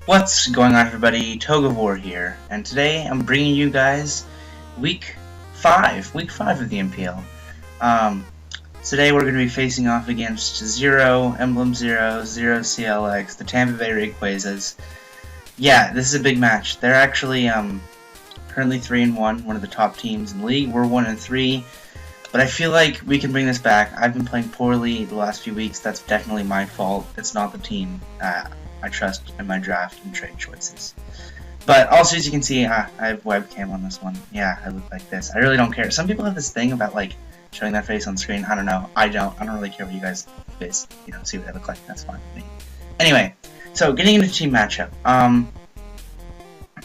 What's going on, everybody? Togavor here, and today I'm bringing you guys week 5 of the NPL. Today we're going to be facing off against Zero, Emblem Zero, Zero CLX, the Tampa Bay Rayquazas. Yeah, this is a big match. They're actually currently 3-1, one of the top teams in the league. We're 1-3, but I feel like we can bring this back. I've been playing poorly the last few weeks. That's definitely my fault. It's not the team. I trust in my draft and trade choices. But also, as you can see, I have webcam on this one. Yeah, I look like this. I really don't care. Some people have this thing about like showing their face on screen. I don't know. I don't really care what you guys face. See what I look like. That's fine with me. Anyway, so getting into team matchup.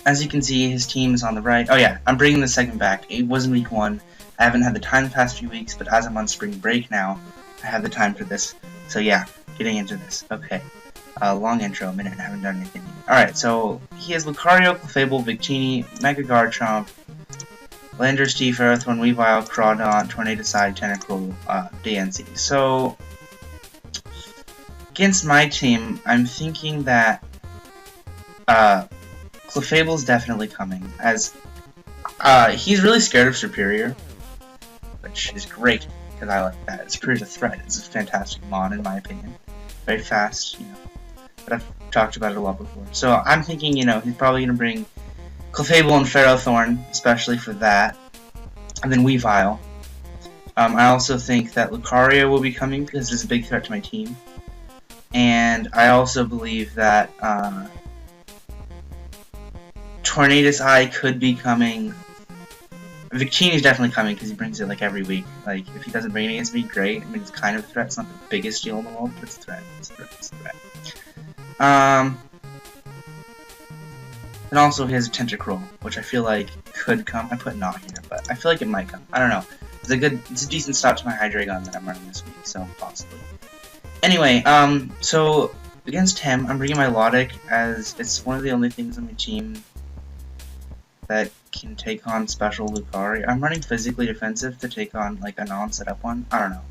As you can see, his team is on the right. Oh yeah, I'm bringing the second back. It was in week 1. I haven't had the time the past few weeks, but as I'm on spring break now, I have the time for this. So yeah, getting into this. Okay. Long intro, a minute, I haven't done anything. Alright, so he has Lucario, Clefable, Victini, Mega Garchomp, Landorus, Ferrothorn, Weavile, Crawdon, Tornadus, Tentacruel, DNC. So, against my team, I'm thinking that Clefable's definitely coming, as he's really scared of Superior, which is great, because I like that. Superior's a threat. It's a fantastic mod, in my opinion. Very fast, but I've talked about it a lot before. So I'm thinking, he's probably going to bring Clefable and Ferrothorn, especially for that, and then Weavile. I also think that Lucario will be coming because it's a big threat to my team, and I also believe that Tornadus could be coming. Victini is definitely coming because he brings it like every week. Like, if he doesn't bring it against me, great. I mean, it's kind of a threat. It's not the biggest deal in the world, but it's a threat. It's a threat. It's a threat. And also he has a Tentacruel, which I feel like could come. I put not here, but I feel like it might come. I don't know. It's a decent start to my Hydreigon that I'm running this week, so possibly. Anyway, so against him, I'm bringing my Lodic, as it's one of the only things on my team that can take on special Lucario. I'm running physically defensive to take on like a non-setup one. I don't know.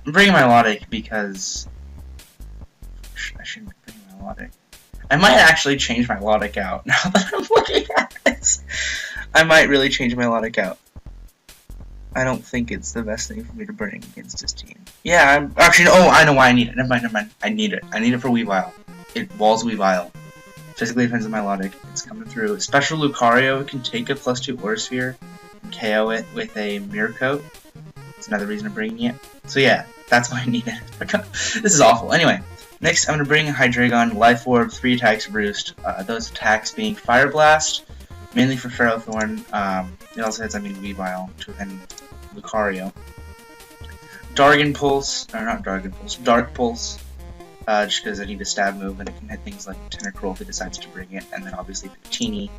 I'm bringing my Lodic because I shouldn't be bringing my Lodic. I might actually change my Lodic out now that I'm looking at this. I might really change my Lodic out. I don't think it's the best thing for me to bring against his team. Yeah, I know why I need it. Never mind. I need it. I need it for Weavile. It walls Weavile. Physically defensive my Lodic. It's coming through. Special Lucario can take a +2 Aura Sphere and KO it with a Mirror Coat. That's another reason I'm bringing it. So yeah, that's why I need it. This is awful. Anyway, next I'm going to bring Hydreigon, Life Orb, 3 attacks boost. Those attacks being Fire Blast, mainly for Ferrothorn. It also has, Weavile and Lucario. Dark Pulse, just because I need a stab move and it can hit things like Tentacruel if it decides to bring it, and then obviously Victini.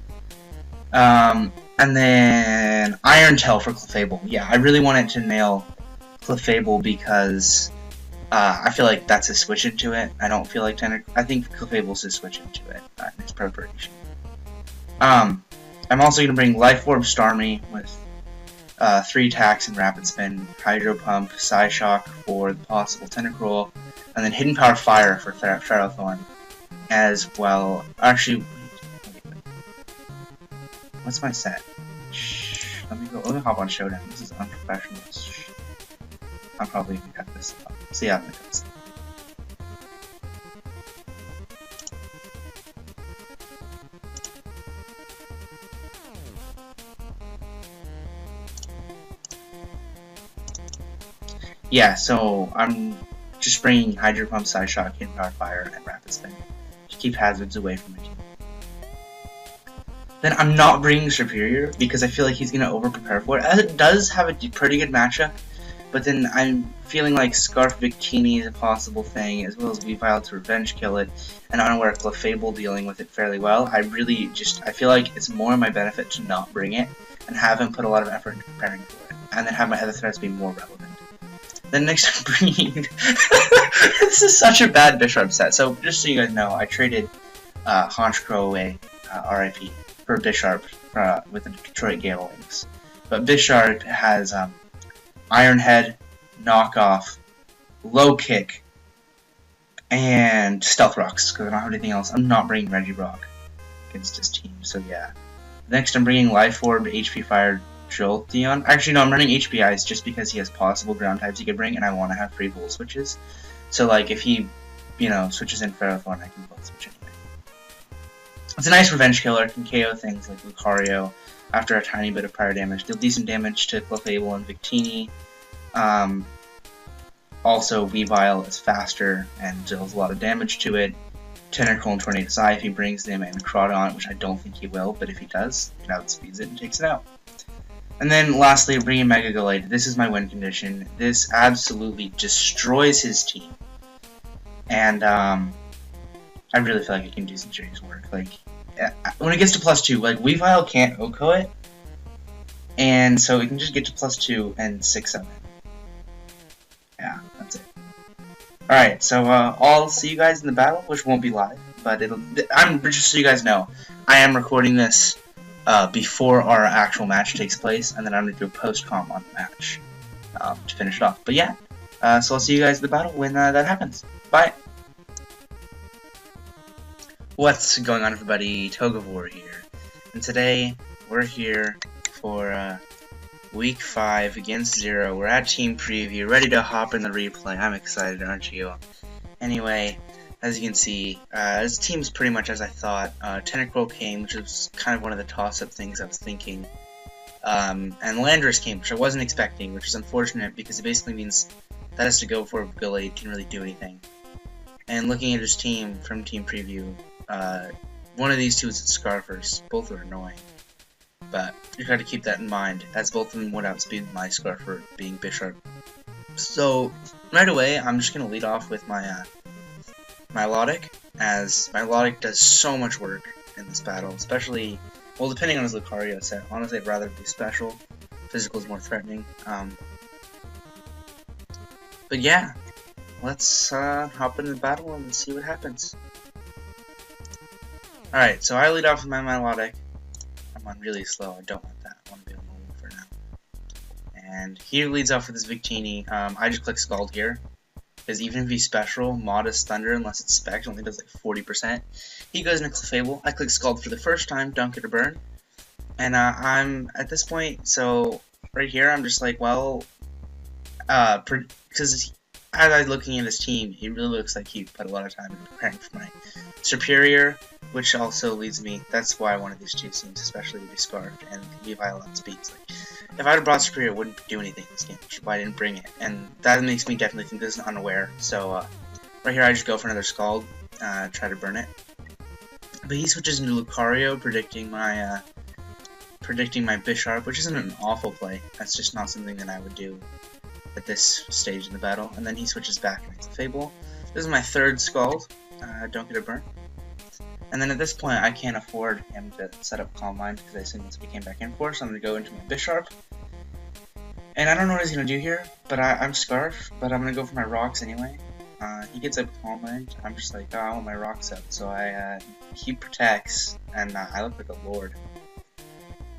And then Iron Tail for Clefable. Yeah, I really wanted to nail Clefable because I feel like that's a switch into it. I don't feel like I think Clefable's a switch into it in its preparation. I'm also going to bring Life Orb Starmie with 3 attacks and Rapid Spin, Hydro Pump, Psyshock for the possible Tentacruel, and then Hidden Power Fire for Ferrothorn as well. Actually, wait. What's my set? Shh, let me hop on Showdown. This is unprofessional. Shh. I'm probably gonna cut this up. So yeah, I'm gonna cut this up. Yeah, so I'm just bringing Hydro Pump, Psyshock, Hidden Power Fire, and Rapid Spin to keep hazards away from my team. Then I'm not bringing Superior because I feel like he's going to over-prepare for it, as it does have a pretty good matchup, but then I'm feeling like Scarf Victini is a possible thing, as well as Weavile to revenge kill it, and Unaware Clefable dealing with it fairly well. I feel like it's more in my benefit to not bring it, and have him put a lot of effort into preparing for it, and then have my other threats be more relevant. Then next I'm bringing... This is such a bad Bisharp set. So just so you guys know, I traded Honchkrow away, RIP, for Bisharp with the Detroit Gale Wings. But Bisharp has Iron Head, Knockoff, Low Kick, and Stealth Rocks, because I don't have anything else. I'm not bringing Regirock against his team, so yeah. Next, I'm bringing Life Orb, HP Fire, Jolteon. Actually, no, I'm running HP Ice just because he has possible ground types he could bring, and I want to have free Volt switches. So, like, if he, switches in Ferrothorn, I can Volt switch anyway. It's a nice revenge killer. It can KO things like Lucario after a tiny bit of prior damage. Deal decent damage to Clefable and Victini. Also, Weavile is faster and deals a lot of damage to it. Tentacruel and Tornadus Eye if he brings them, and Crawdon, which I don't think he will, but if he does, it outspeeds it and takes it out. And then lastly, bringing Mega Gallade. This is my win condition. This absolutely destroys his team. And I really feel like it can do some serious work. Like, when it gets to +2, like, Weavile can't OHKO it, and so it can just get to +2 and 6-7. Yeah, that's it. Alright, so I'll see you guys in the battle, which won't be live, but just so you guys know, I am recording this before our actual match takes place, and then I'm going to do a post-com on the match to finish it off. But yeah, so I'll see you guys in the battle when that happens. Bye! What's going on, everybody? Togavor here, and today we're here for Week 5 against Zero. We're at Team Preview, ready to hop in the replay. I'm excited, aren't you? Anyway, as you can see, this team's pretty much as I thought. Tentacruel came, which was kind of one of the toss-up things I was thinking. And Landorus came, which I wasn't expecting, which is unfortunate because it basically means that has to go for Gallade can't really do anything. And looking at his team from Team Preview, one of these two is Scarfers. Both are annoying. But you try to keep that in mind, as both of them would outspeed my Scarfer being Bisharp. So, right away, I'm just going to lead off with my Milotic, as Milotic does so much work in this battle, especially, well, depending on his Lucario set. Honestly, I'd rather be special. Physical is more threatening. But yeah, let's hop into the battle and see what happens. Alright, so I lead off with my Milotic. I'm on really slow, I don't want that. I want to be on normal for now. And he leads off with his Victini. I just click Scald here, because even if he's special, Modest Thunder, unless it's Spec, only does like 40%. He goes into Clefable. I click Scald for the first time, Dunk it or Burn. And I'm at this point, so right here, I'm just like, well, because as I was looking at his team, he really looks like he put a lot of time into preparing for my Superior, which also leads me, that's why one of these two seems especially to be Scarfed and Weavile outspeeds. Like, if I had brought Superior, it wouldn't do anything in this game, which is why I didn't bring it. And that makes me definitely think this is unaware. So, right here I just go for another Scald, try to burn it. But he switches into Lucario, predicting my Bisharp, which isn't an awful play. That's just not something that I would do at this stage in the battle. And then he switches back into Fable. This is my third Scald, don't get a burn. And then at this point, I can't afford him to set up Calm Mind, because I assume that's what he came back in for, so I'm going to go into my Bisharp. And I don't know what he's going to do here, but I'm Scarf, but I'm going to go for my Rocks anyway. He gets up Calm Mind, I'm just like, oh, I want my Rocks up, so he protects, and I look like a lord.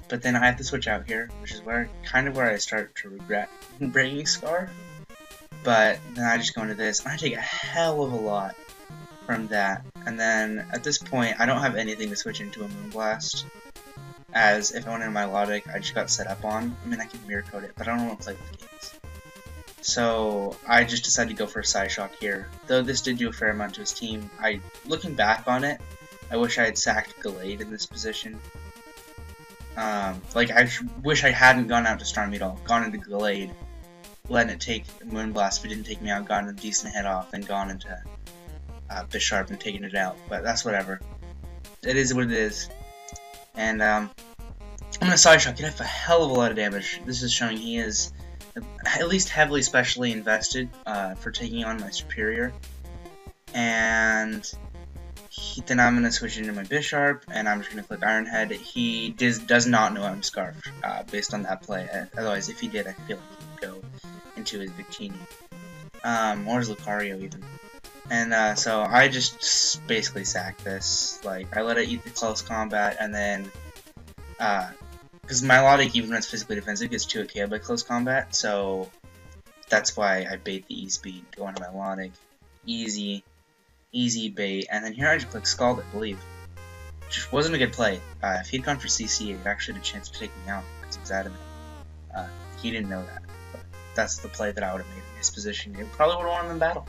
But then I have to switch out here, which is kind of where I start to regret bringing Scarf. But then I just go into this, and I take a hell of a lot from that. And then at this point, I don't have anything to switch into a Moonblast, as if I went into my Milotic, I just got set up on. I mean, I can Mirror Coat it, but I don't want to play with games. So I just decided to go for a Psyshock here. Though this did do a fair amount to his team, looking back on it, I wish I had sacked Gallade in this position. Like, I wish I hadn't gone out to Starmie at all, gone into Gallade, letting it take Moonblast if it didn't take me out, gotten a decent hit off, then gone into Bisharp and taking it out. But that's whatever. It is what it is. And I'm gonna Psyshock. Get off a hell of a lot of damage. This is showing he is at least heavily specially invested for taking on my Superior. And then I'm going to switch into my Bisharp, and I'm just going to click Iron Head. He does not know I'm Scarfed, based on that play. Otherwise, if he did, I feel like he would go into his Victini. Or his Lucario, even. And so I just basically sack this. Like, I let it eat the close combat, and then because Milotic, even when it's physically defensive, gets 2 KO by close combat, so that's why I bait the E-Speed, go into Milotic. Easy. easy bait, and then here I just click Scald, I believe. Which wasn't a good play. If he'd gone for CC, it actually had a chance to take me out, because he was adamant. He didn't know that, but that's the play that I would have made in his position. It probably would have won him the battle.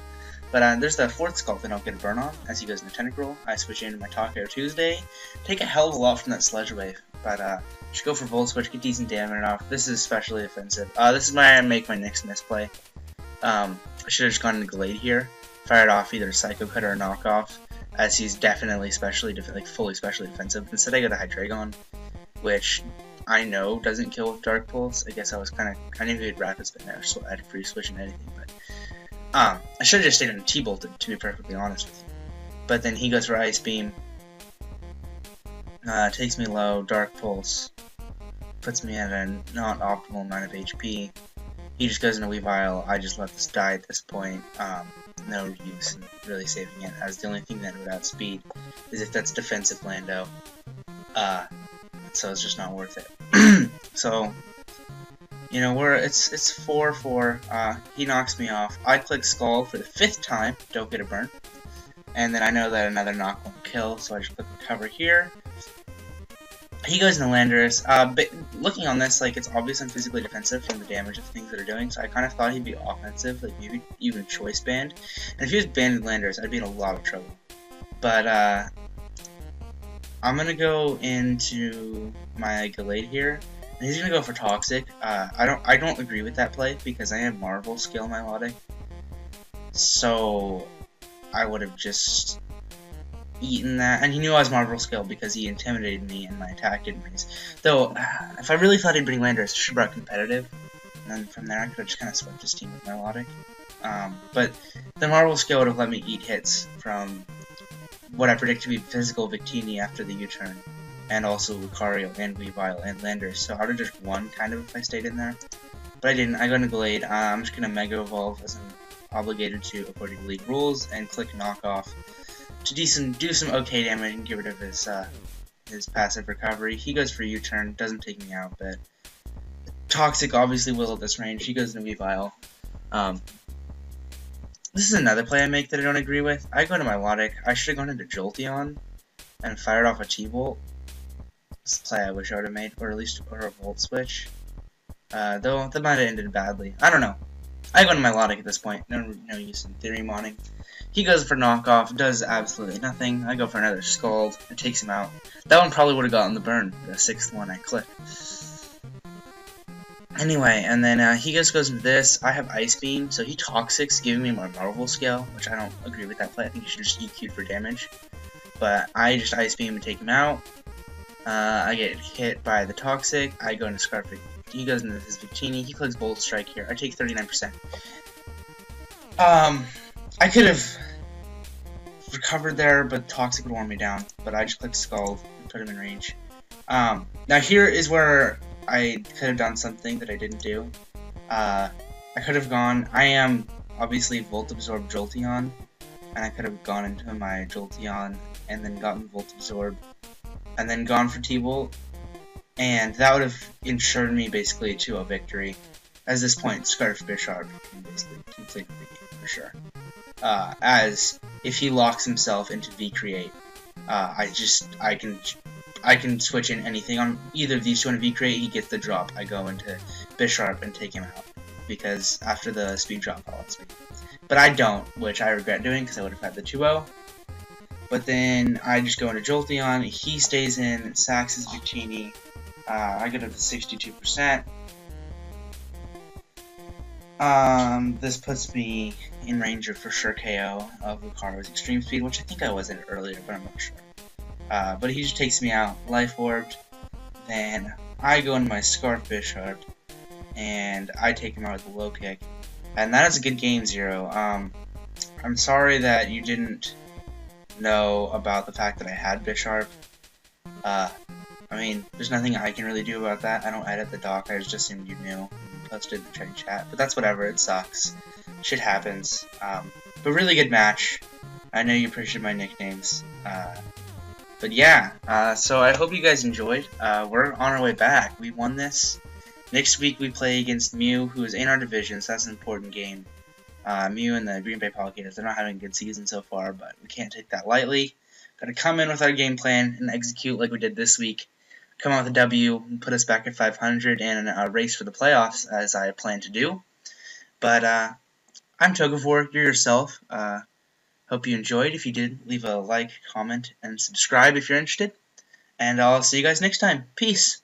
But there's the 4th Scald that I don't get a burn on, as he goes into Tentacruel. I switch into my Taco Tuesday, take a hell of a lot from that Sledge Wave, but just go for Volt Switch, get decent damage off. This is especially offensive. This is where I make my next misplay. I should have just gone into Glade here, fired off either a Psycho Cut or a Knockoff, as he's definitely fully specially defensive. Instead I go to Hydreigon, which I know doesn't kill with Dark Pulse. I guess I knew he had Rapid Spin there, so I'd free switch and anything, but I should have just stayed on T-Bolted, to be perfectly honest with you. But then he goes for Ice Beam, takes me low, Dark Pulse, puts me at a not optimal amount of HP. He just goes into Weavile. I just let this die at this point. No use in really saving it, as the only thing that would outspeed is if that's defensive Lando. So it's just not worth it. So, you know, it's 4-4. He knocks me off. I click Scald for the 5th time, don't get a burn. And then I know that another knock won't kill, so I just click Recover here. He goes into Landorus. But looking on this, like, it's obvious I'm physically defensive from the damage of things that are doing, so I kind of thought he'd be offensive, like maybe even Choice Band. And if he was banned in Landorus, I'd be in a lot of trouble. But I'm gonna go into my Gallade here, and he's gonna go for Toxic. I don't agree with that play because I have Marvel skill Milotic, so I would have just eaten that, and he knew I was Marvel skill because he intimidated me and my attack didn't raise. Though, if I really thought he'd bring Landorus, I should have brought competitive, and then from there I could have just kind of swept his team with Milotic. But the Marvel skill would have let me eat hits from what I predict to be physical Victini after the U-turn, and also Lucario and Weavile and Landorus, so I would have just won kind of if I stayed in there. But I didn't. I go into Glade. I'm just going to Mega Evolve as I'm obligated to according to league rules, and click Knockoff to do some okay damage and get rid of his passive recovery. He goes for U-turn, doesn't take me out, but Toxic obviously will at this range. He goes into Weavile. This is another play I make that I don't agree with. I go into Milotic. I should have gone into Jolteon and fired off a T-Bolt. This is a play I wish I would have made, or at least a Volt Switch. Though that might have ended badly. I don't know. I go into Milotic at this point. No use in Theory Modding. He goes for Knockoff, does absolutely nothing. I go for another Scald. It takes him out. That one probably would have gotten the burn, the 6th one I clicked. Anyway, and then he just goes into this. I have Ice Beam, so he Toxics, giving me my Marvel scale, which I don't agree with that play. I think you should just EQ for damage. But I just Ice Beam and take him out. I get hit by the Toxic. I go into Scarf. He goes into his Victini. He clicks Bolt Strike here. I take 39%. I could have recovered there, but Toxic would warn me down. But I just clicked Scald and put him in range. Now here is where I could have done something that I didn't do. I could have gone. I am obviously Volt Absorb Jolteon, and I could have gone into my Jolteon and then gotten Volt Absorb, and then gone for T-Bolt, and that would have ensured me basically to a victory. At this point, Scarf Bisharp can basically complete the game for sure. As if he locks himself into V-Create, I can switch in anything on either of these two on V-Create. He gets the drop. I go into Bisharp and take him out because after the speed drop, I'll outspeed. But I don't, which I regret doing because I would have had the 2-0. But then I just go into Jolteon. He stays in, sacks his Victini. I get up to 62%. This puts me in range of for sure KO of Lucario's Extreme Speed, which I think I was in earlier, but I'm not sure. But he just takes me out, Life Orbed. Then I go into my Scarf Bisharp, and I take him out with a low kick. And that is a good game, Zero. I'm sorry that you didn't know about the fact that I had Bisharp. I mean, there's nothing I can really do about that. I don't edit the doc, I just assumed you knew. Posted in the trade chat, but that's whatever, it sucks. Shit happens. But really good match. I know you appreciate my nicknames. But yeah, so I hope you guys enjoyed. We're on our way back. We won this. Next week we play against Mew, who is in our division, so that's an important game. MU and the Green Bay Pockets, they're not having a good season so far, but we can't take that lightly. Got to come in with our game plan and execute like we did this week. Come out with a W and put us back at 500 and a race for the playoffs, as I plan to do. But I'm Togavor, you're yourself. Hope you enjoyed. If you did, leave a like, comment, and subscribe if you're interested. And I'll see you guys next time. Peace.